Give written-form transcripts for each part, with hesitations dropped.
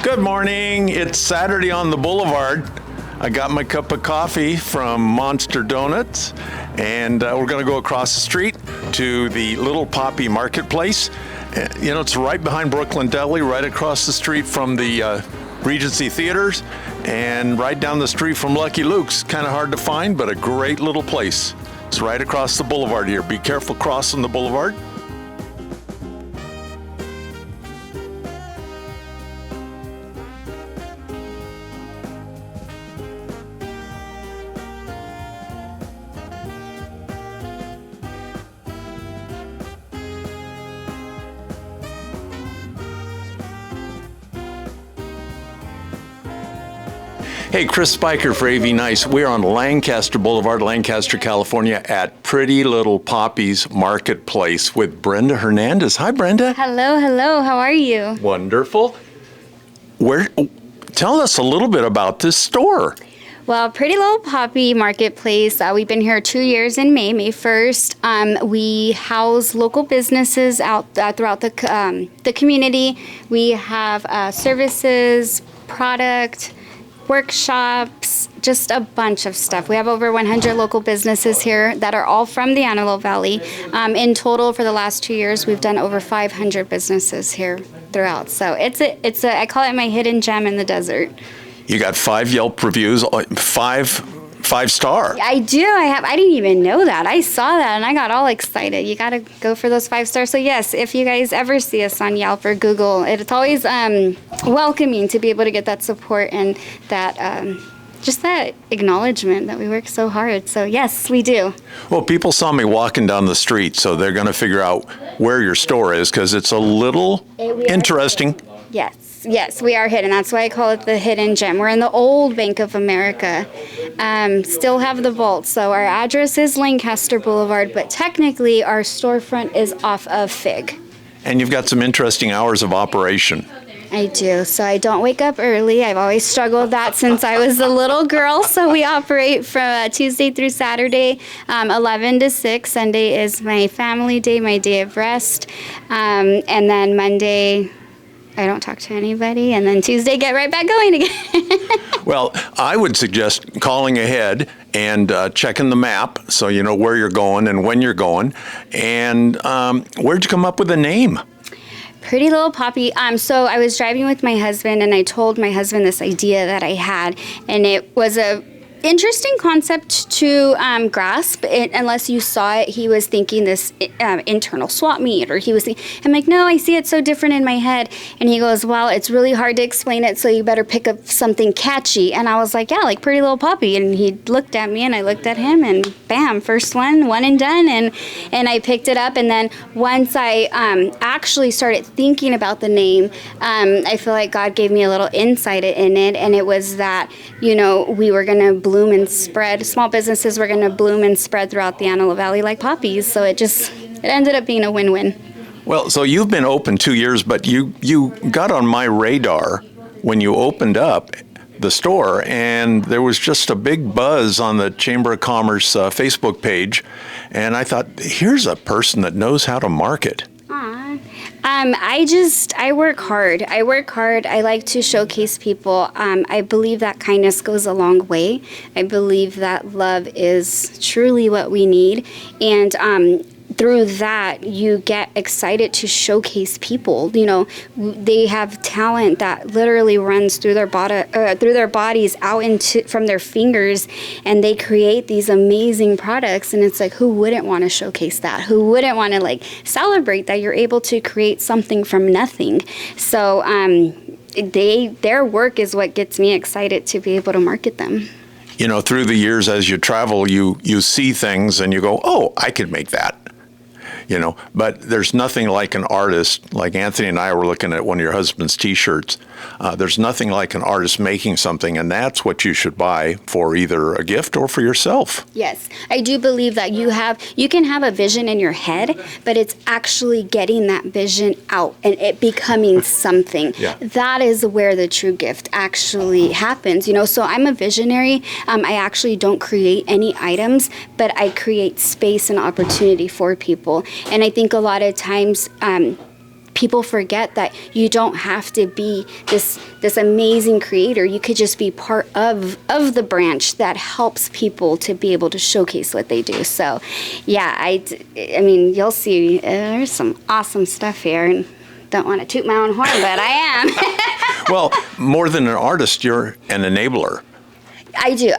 Good morning. It's Saturday on the Boulevard. I got my cup of coffee from Monster Donuts, and we're going to go across the street to the Little Poppy Marketplace. It's right behind Brooklyn Deli, right across the street from the Regency Theaters, and right down the street from Lucky Luke's. Kind of hard to find, but a great little place. It's right across the boulevard here. Be careful crossing the boulevard. Hey, Chris Spiker for AV Nice. We're on Lancaster Boulevard, Lancaster, California, at Pretty Little Poppy's Marketplace with Brenda Hernandez. Hi, Brenda. Hello. How are you? Wonderful. Tell us a little bit about this store. Well, Pretty Little Poppy Marketplace, we've been here 2 years in May 1st. We house local businesses out throughout the community. We have services, product, workshops, just a bunch of stuff. We have over 100 local businesses here that are all from the Antelope Valley. In total, for the last 2 years, we've done over 500 businesses here throughout. So I call it my hidden gem in the desert. You got 5 Yelp reviews, five star. I do. I didn't even know that. I saw that and I got all excited. You got to go for those 5 stars. So yes, if you guys ever see us on Yelp or Google, it's always welcoming to be able to get that support and that just that acknowledgement that we work so hard. So yes, we do. Well, people saw me walking down the street, so they're going to figure out where your store is because it's a little interesting. Yes, we are hidden. That's why I call it the hidden gem. We're in the old Bank of America. Still have the vault. So our address is Lancaster Boulevard, but technically our storefront is off of Fig. And you've got some interesting hours of operation. I do. So I don't wake up early. I've always struggled with that since I was a little girl. So we operate from Tuesday through Saturday, 11 to 6. Sunday is my family day, my day of rest. And then Monday, I don't talk to anybody, and then Tuesday, get right back going again. Well, I would suggest calling ahead and checking the map so you know where you're going and when you're going. And where'd you come up with the name? Pretty Little Poppy. So I was driving with my husband, and I told my husband this idea that I had, and it was a interesting concept to grasp unless you saw it. He was thinking this internal swap meet, or he was thinking, I'm like, no, I see it so different in my head. And he goes, well, it's really hard to explain it, so you better pick up something catchy. And I was like, yeah, like Pretty Little Poppy. And he looked at me and I looked at him, and bam, first one and done. And I picked it up. And then once I actually started thinking about the name, I feel like God gave me a little insight in it. And it was that, we were going to bloom and spread. Small businesses were going to bloom and spread throughout the Antelope Valley like poppies. So it ended up being a win-win. Well, so you've been open 2 years, but you got on my radar when you opened up the store, and there was just a big buzz on the Chamber of Commerce Facebook page, and I thought, here's a person that knows how to market. I work hard. I like to showcase people. I believe that kindness goes a long way. I believe that love is truly what we need. And through that, you get excited to showcase people. They have talent that literally runs through their bodies out from their fingers, and they create these amazing products. And it's like, who wouldn't want to showcase that? Who wouldn't want to celebrate that you're able to create something from nothing? So their work is what gets me excited to be able to market them. Through the years as you travel, you see things and you go, oh, I could make that. But there's nothing like an artist, like Anthony and I were looking at one of your husband's T-shirts. There's nothing like an artist making something, and that's what you should buy for either a gift or for yourself. Yes, I do believe that you can have a vision in your head, but it's actually getting that vision out and it becoming something. Yeah. That is where the true gift actually happens. So I'm a visionary. I actually don't create any items, but I create space and opportunity for people. And I think a lot of times people forget that you don't have to be this amazing creator. You could just be part of the branch that helps people to be able to showcase what they do. So, yeah, I mean, you'll see there's some awesome stuff here, and don't want to toot my own horn, but I am. Well, more than an artist, you're an enabler. I do.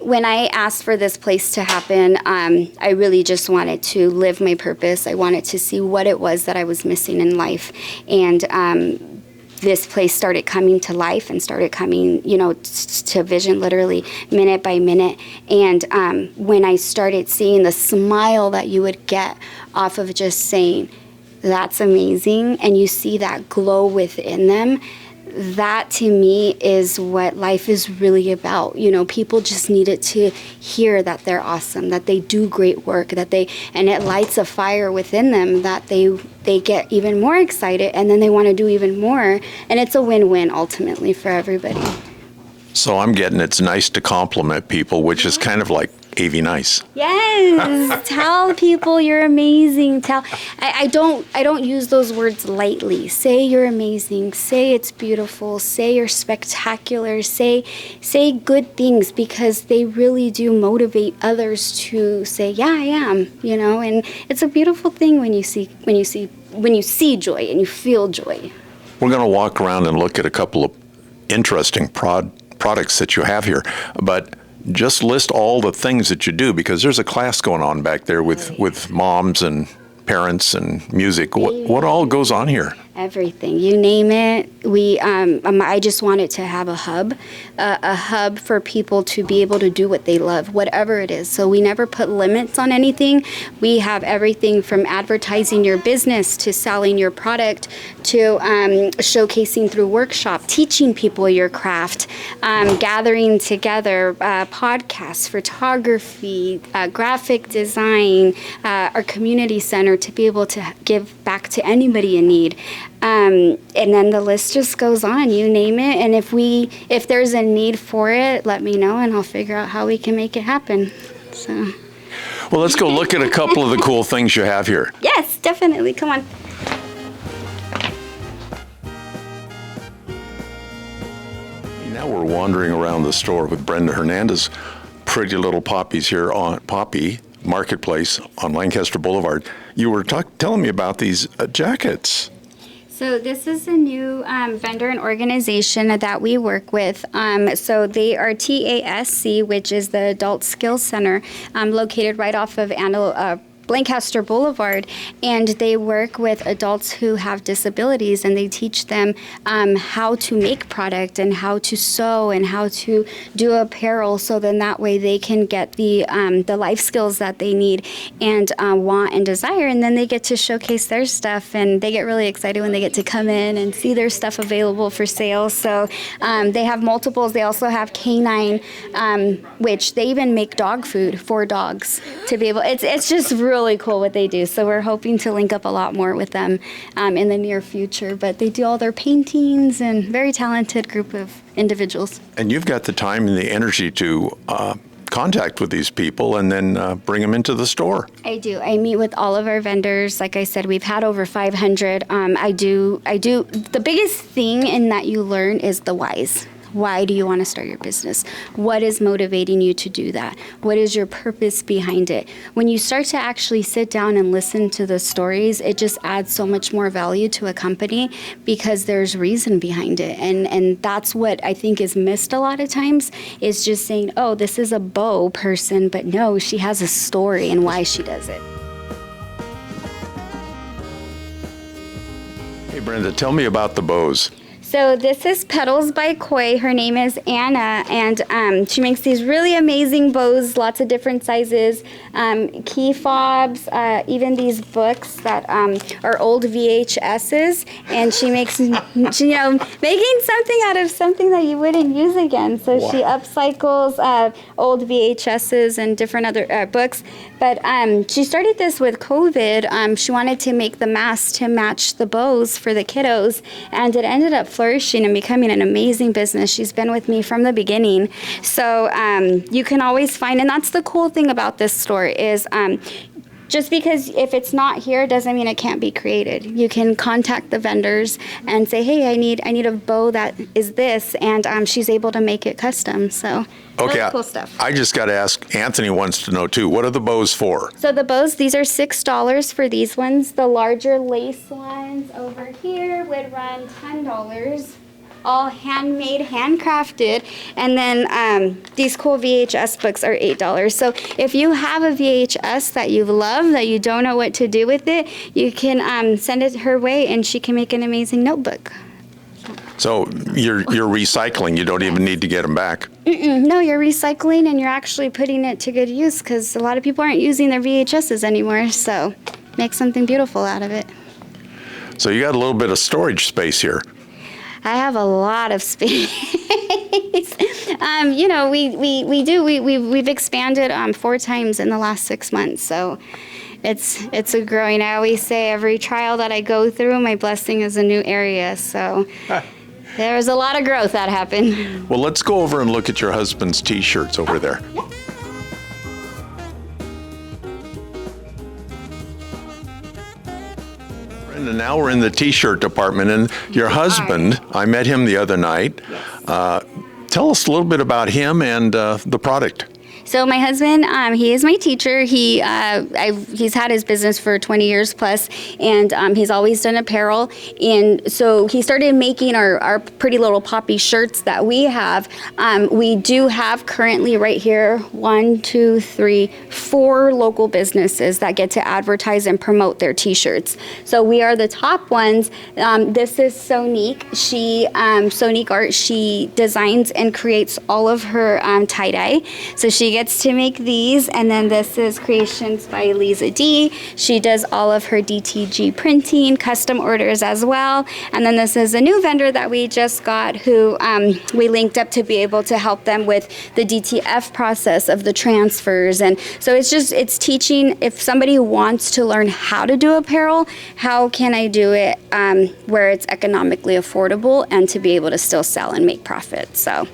When I asked for this place to happen, I really just wanted to live my purpose. I wanted to see what it was that I was missing in life, and this place started coming to life and started coming, to vision, literally minute by minute. And when I started seeing the smile that you would get off of just saying, "That's amazing," and you see that glow within them. That to me is what life is really about. People just needed to hear that they're awesome, that they do great work, and it lights a fire within them that they get even more excited, and then they want to do even more, and it's a win-win ultimately for everybody. So I'm getting it's nice to compliment people, which is kind of like AV nice. Yes, tell people you're amazing. I don't use those words lightly. Say you're amazing. Say it's beautiful. Say you're spectacular. Say good things, because they really do motivate others to say, yeah, I am. And it's a beautiful thing when you see joy and you feel joy. We're going to walk around and look at a couple of interesting products that you have here, but just list all the things that you do, because there's a class going on back there with moms and parents and music. What all goes on here? Everything, you name it. I just wanted to have a hub for people to be able to do what they love, whatever it is. So we never put limits on anything. We have everything from advertising your business to selling your product to showcasing through workshop, teaching people your craft, gathering together, podcasts, photography, graphic design, our community center to be able to give back to anybody in need. And then the list just goes on, you name it. And if there's a need for it, let me know and I'll figure out how we can make it happen. So. Well, let's go look at a couple of the cool things you have here. Yes, definitely. Come on. Now we're wandering around the store with Brenda Hernandez. Pretty Little Poppies here on Poppy Marketplace on Lancaster Boulevard. You were telling me about these jackets. So this is a new vendor and organization that we work with. So they are TASC, which is the Adult Skills Center, located right off of Lancaster Boulevard, and they work with adults who have disabilities, and they teach them how to make product and how to sew and how to do apparel, so then that way they can get the life skills that they need and want and desire, and then they get to showcase their stuff, and they get really excited when they get to come in and see their stuff available for sale. So they have multiples. They also have canine, which they even make dog food for dogs to be able. It's just really cool what they do. So we're hoping to link up a lot more with them in the near future. But they do all their paintings, and very talented group of individuals. And you've got the time and the energy to contact with these people and then bring them into the store. I do. I meet with all of our vendors. Like I said, we've had over 500. I do. The biggest thing in that you learn is the whys. Why do you want to start your business? What is motivating you to do that? What is your purpose behind it? When you start to actually sit down and listen to the stories, it just adds so much more value to a company, because there's reason behind it. And that's what I think is missed a lot of times, is just saying, oh, this is a bow person, but no, she has a story and why she does it. Hey, Brenda, tell me about the bows. So this is Petals by Koi. Her name is Anna, and she makes these really amazing bows, lots of different sizes, key fobs, even these books that are old VHSs, and she makes, making something out of something that you wouldn't use again. So wow. She upcycles old VHSs and different other books. But she started this with COVID. She wanted to make the masks to match the bows for the kiddos, and it ended up flourishing and becoming an amazing business. She's been with me from the beginning. So you can always find, and that's the cool thing about this store is just because if it's not here doesn't mean it can't be created. You can contact the vendors and say, hey, I need a bow that is this, and she's able to make it custom. So Okay, really cool stuff. I just got to ask, Anthony wants to know too, what are the bows for? So the bows, these are $6 for these ones. The larger lace ones over here would run $10. All handmade, handcrafted. And then these cool VHS books are $8. So if you have a VHS that you love, that you don't know what to do with it, you can send it her way and she can make an amazing notebook. So you're recycling. You don't even need to get them back. No, you're recycling and you're actually putting it to good use because a lot of people aren't using their VHSs anymore. So make something beautiful out of it. So you got a little bit of storage space here. I have a lot of space. You know, we've expanded 4 times in the last 6 months. So it's a growing. I always say every trial that I go through, my blessing is a new area. So there was a lot of growth that happened. Well, let's go over and look at your husband's T-shirts over there. And now we're in the T-shirt department, and your husband, I met him the other night. Tell us a little bit about him and the product. So my husband, he is my teacher. He's had his business for 20 years plus, and he's always done apparel. And so he started making our pretty little poppy shirts that we have. We do have currently right here 1, 2, 3, 4 local businesses that get to advertise and promote their T-shirts. So we are the top ones. This is Sonique. Sonique Art. She designs and creates all of her tie-dye. So she gets to make these, and then this is Creations by Lisa D. She does all of her DTG printing, custom orders as well. And then this is a new vendor that we just got who we linked up to be able to help them with the DTF process of the transfers. And so it's teaching if somebody wants to learn how to do apparel, how can I do it where it's economically affordable and to be able to still sell and make profit. So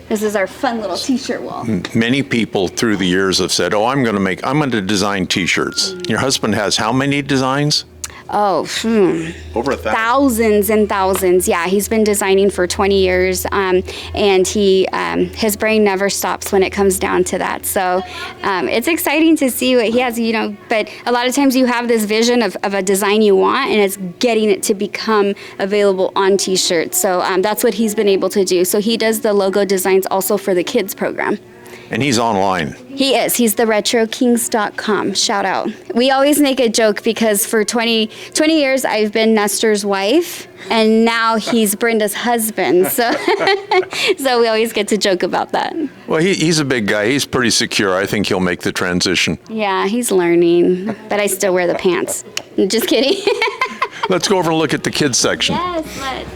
this is our fun little T-shirt wall. Many people through the years have said, "Oh, I'm going to design T-shirts." Your husband has how many designs? Oh, Over 1,000. thousands and thousands. Yeah, he's been designing for 20 years, and his brain never stops when it comes down to that. So it's exciting to see what he has, you know, but a lot of times you have this vision of a design you want, and it's getting it to become available on T-shirts. So that's what he's been able to do. So he does the logo designs also for the kids program. And he's online. He is. He's the retrokings.com. Shout out. We always make a joke because for 20 years I've been Nestor's wife, and now he's Brenda's husband. So so we always get to joke about that. Well, he's a big guy. He's pretty secure. I think he'll make the transition. Yeah, he's learning, but I still wear the pants. Just kidding. Let's go over and look at the kids section. Yes, let's.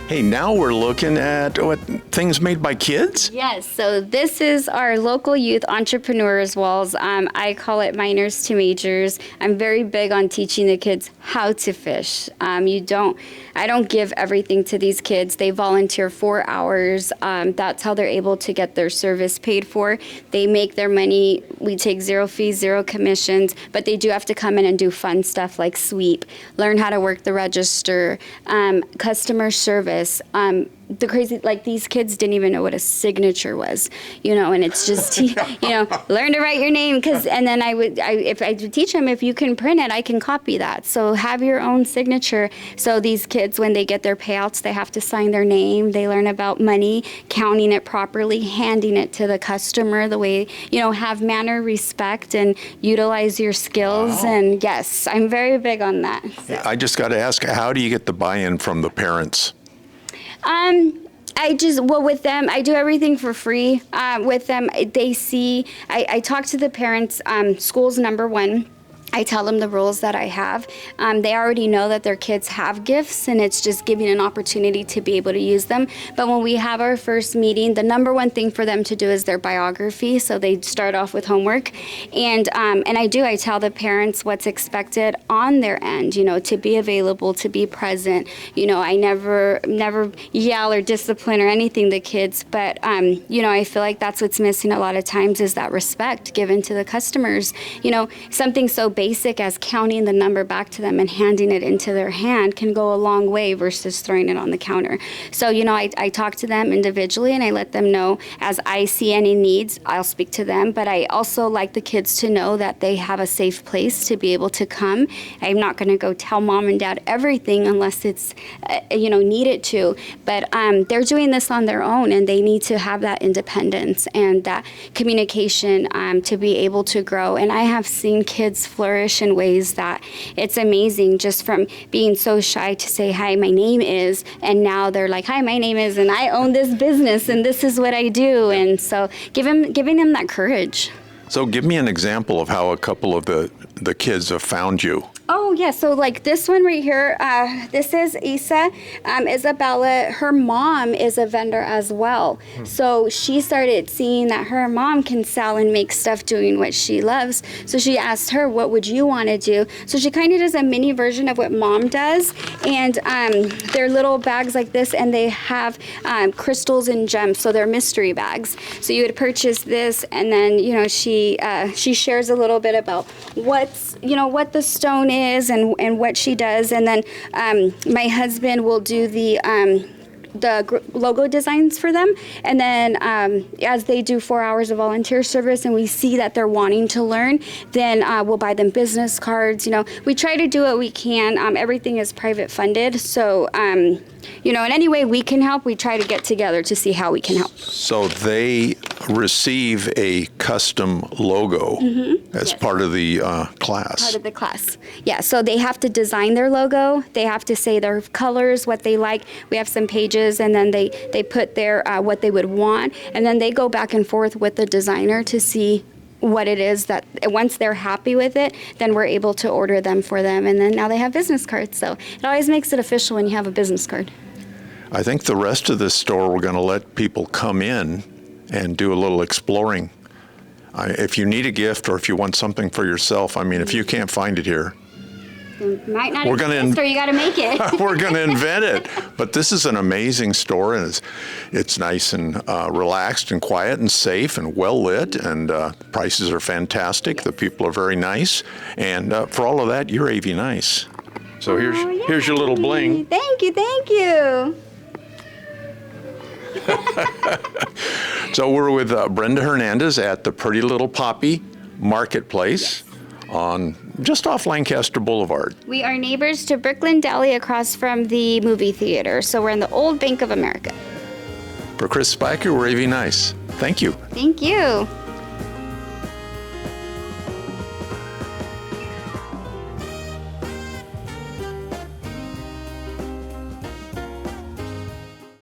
Hey, now we're looking at what things made by kids? Yes, so this is our local youth entrepreneurs walls. I call it minors to majors. I'm very big on teaching the kids how to fish. I don't give everything to these kids. They volunteer 4 hours. That's how they're able to get their service paid for. They make their money. We take 0 fees, 0 commissions, but they do have to come in and do fun stuff like sweep, learn how to work the register, customer service. The crazy, like these kids didn't even know what a signature was, you know, and it's just, you know, learn to write your name and then if I teach them, if you can print it, I can copy that. So have your own signature. So these kids, when they get their payouts, they have to sign their name. They learn about money, counting it properly, handing it to the customer the way, you know, have manner, respect, and utilize your skills. Wow. And yes, I'm very big on that. So. I just got to ask, how do you get the buy-in from the parents? With them, I do everything for free. With them, they see, I talk to the parents, school's number one. I tell them the rules that I have. They already know that their kids have gifts, and it's just giving an opportunity to be able to use them. But when we have our first meeting, the number one thing for them to do is their biography. So they start off with homework, and I tell the parents what's expected on their end. To be available, to be present. I never yell or discipline or anything the kids, but I feel like that's what's missing a lot of times is that respect given to the customers. Something so basic as counting the number back to them and handing it into their hand can go a long way versus throwing it on the counter. So, I talk to them individually, and I let them know as I see any needs, I'll speak to them. But I also like the kids to know that they have a safe place to be able to come. I'm not going to go tell mom and dad everything unless it's, needed to. But they're doing this on their own, and they need to have that independence and that communication to be able to grow. And I have seen kids flourish in ways that it's amazing, just from being so shy to say, hi, my name is, and now they're like, hi, my name is, and I own this business, and this is what I do. And so giving them that courage. So give me an example of how a couple of the kids have found you. Oh, yeah. So like this one right here, this is Isa, Isabella. Her mom is a vendor as well. So she started seeing that her mom can sell and make stuff doing what she loves. So she asked her, what would you want to do? So she kind of does a mini version of what mom does. And they're little bags like this, and they have crystals and gems. So they're mystery bags. So you would purchase this, and then, she shares a little bit about what the stone is and what she does, and then my husband will do the logo designs for them, and then as they do 4 hours of volunteer service and we see that they're wanting to learn, then we'll buy them business cards. We try to do what we can. Everything is private funded, so in any way we can help, we try to get together to see how we can help. So they receive a custom logo as part of the class. Part of the class. Yeah, so they have to design their logo. They have to say their colors, what they like. We have some pages, and then they put their what they would want, and then they go back and forth with the designer to see what it is that once they're happy with it, then we're able to order them for them, and then now they have business cards. So it always makes it official when you have a business card. I think the rest of this store, we're going to let people come in and do a little exploring. If you need a gift or if you want something for yourself, if you can't find it here, It might not exist, or you got to make it. we're going to invent it. But this is an amazing store, and it's nice and relaxed and quiet and safe and well lit, and prices are fantastic. The people are very nice, and for all of that, you're AV nice. So here's your little bling. Thank you. So we're with Brenda Hernandez at the Pretty Little Poppy Marketplace. On just off Lancaster Boulevard. We are neighbors to Brooklyn Deli across from the movie theater. So we're in the old Bank of America. For Chris Spiker, we're AV Nice. Thank you. Thank you.